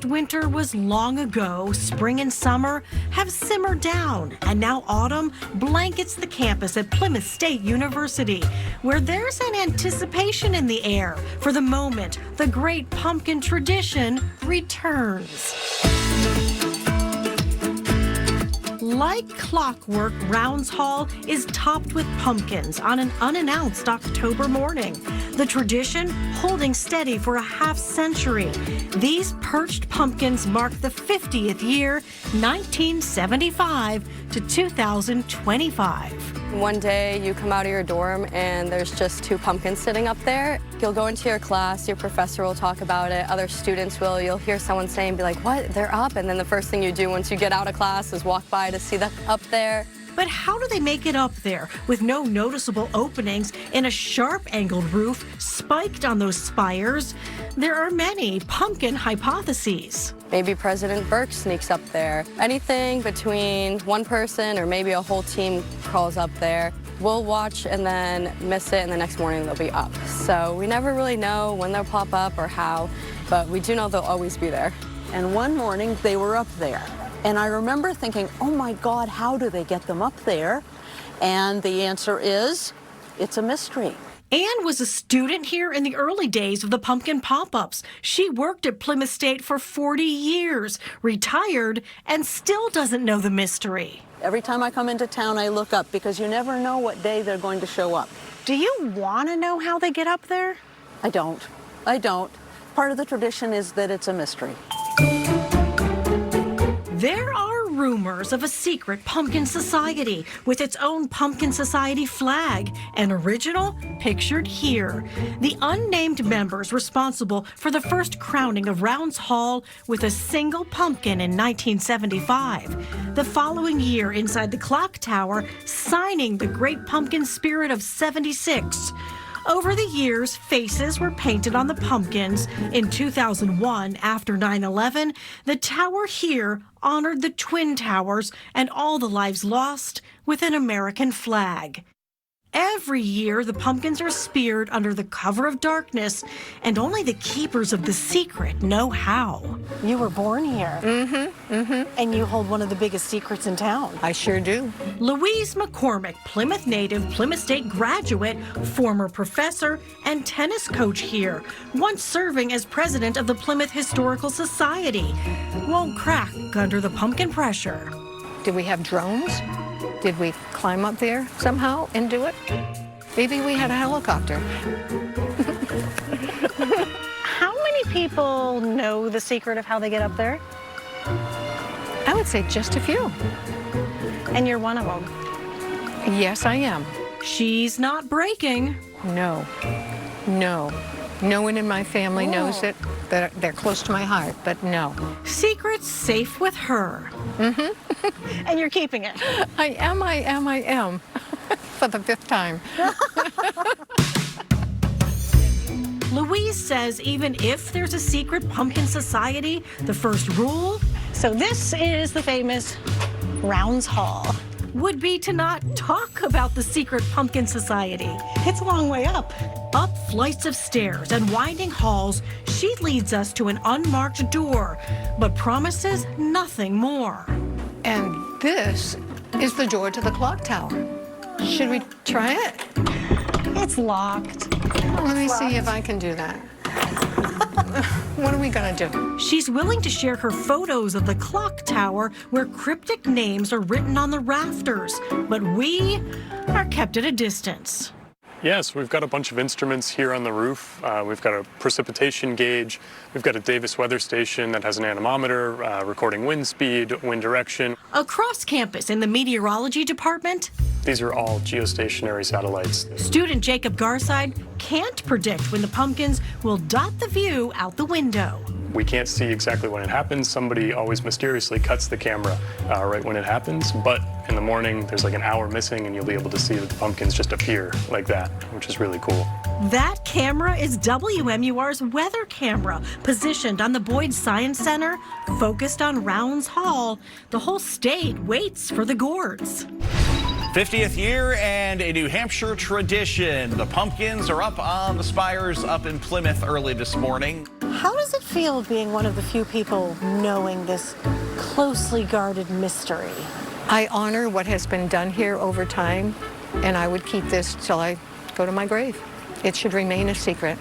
last winter was long ago, spring and summer have simmered down, and now autumn blankets the campus at Plymouth State University, where there's an anticipation in the air for the moment the great pumpkin tradition returns. Like clockwork, Rounds Hall is topped with pumpkins on an unannounced October morning. The tradition holding steady for a half century. These perched pumpkins mark the 50th year, 1975 to 2025. One day you come out of your dorm and there's just 2 pumpkins sitting up there. You'll go into your class, your professor will talk about it, other students will. You'll hear someone saying, be like, what, they're up? And then the first thing you do once you get out of class is walk by to see them up there. But how do they make it up there with no noticeable openings in a sharp-angled roof spiked on those spires? There are many pumpkin hypotheses. Maybe President Burke sneaks up there. Anything between one person or maybe a whole team crawls up there. We'll watch and then miss it, and the next morning they'll be up. So we never really know when they'll pop up or how, but we do know they'll always be there. And one morning they were up there. And I remember thinking, oh my God, how do they get them up there? And the answer is, it's a mystery. Anne was a student here in the early days of the pumpkin pop-ups. She worked at Plymouth State for 40 years, retired, and still doesn't know the mystery. Every time I come into town, I look up because you never know what day they're going to show up. Do you want to know how they get up there? I don't. Part of the tradition is that it's a mystery. There are rumors of a secret pumpkin society with its own pumpkin society flag, an original pictured here. The unnamed members responsible for the first crowning of Rounds Hall with a single pumpkin in 1975. The following year, inside the clock tower, signing the Great Pumpkin Spirit of '76. Over the years, faces were painted on the pumpkins. In 2001, after 9/11, the tower here honored the Twin Towers and all the lives lost with an American flag. Every year, the pumpkins are speared under the cover of darkness, and only the keepers of the secret know how. You were born here. And you hold one of the biggest secrets in town. I sure do. Louise McCormick, Plymouth native, Plymouth State graduate, former professor, and tennis coach here, once serving as president of the Plymouth Historical Society, won't crack under the pumpkin pressure. Did we have drones? Did we climb up there somehow and do it? Maybe we had a helicopter. How many people know the secret of how they get up there? I would say just a few. And you're one of them. Yes, I am. She's not breaking. No. No one in my family knows it. They're close to my heart, but no. Secret's safe with her. And you're keeping it. I am. For the 5th time. Louise says even if there's a secret pumpkin society, the first rule, so this is the famous Rounds Hall, would be to not talk about the secret pumpkin society. It's a long way up. Up flights of stairs and winding halls, she leads us to an unmarked door, but promises nothing more. And this is the door to the clock tower. Should we try it? It's locked. Let me see if I can do that. What are we gonna do? She's willing to share her photos of the clock tower where cryptic names are written on the rafters, but we are kept at a distance. Yes, we've got a bunch of instruments here on the roof. We've got a precipitation gauge. We've got a Davis weather station that has an anemometer recording wind speed, wind direction. Across campus in the meteorology department, these are all geostationary satellites. student Jacob Garside can't predict when the pumpkins will dot the view out the window. We can't see exactly when it happens. Somebody always mysteriously cuts the camera right when it happens, but in the morning there's like an hour missing and you'll be able to see that the pumpkins just appear like that, which is really cool. That camera is WMUR's weather camera, positioned on the Boyd Science Center, focused on Rounds Hall. The whole state waits for the gourds. 50th year and a New Hampshire tradition. The pumpkins are up on the spires up in Plymouth early this morning. How does it feel being one of the few people knowing this closely guarded mystery? I honor what has been done here over time, and I would keep this till I go to my grave. It should remain a secret.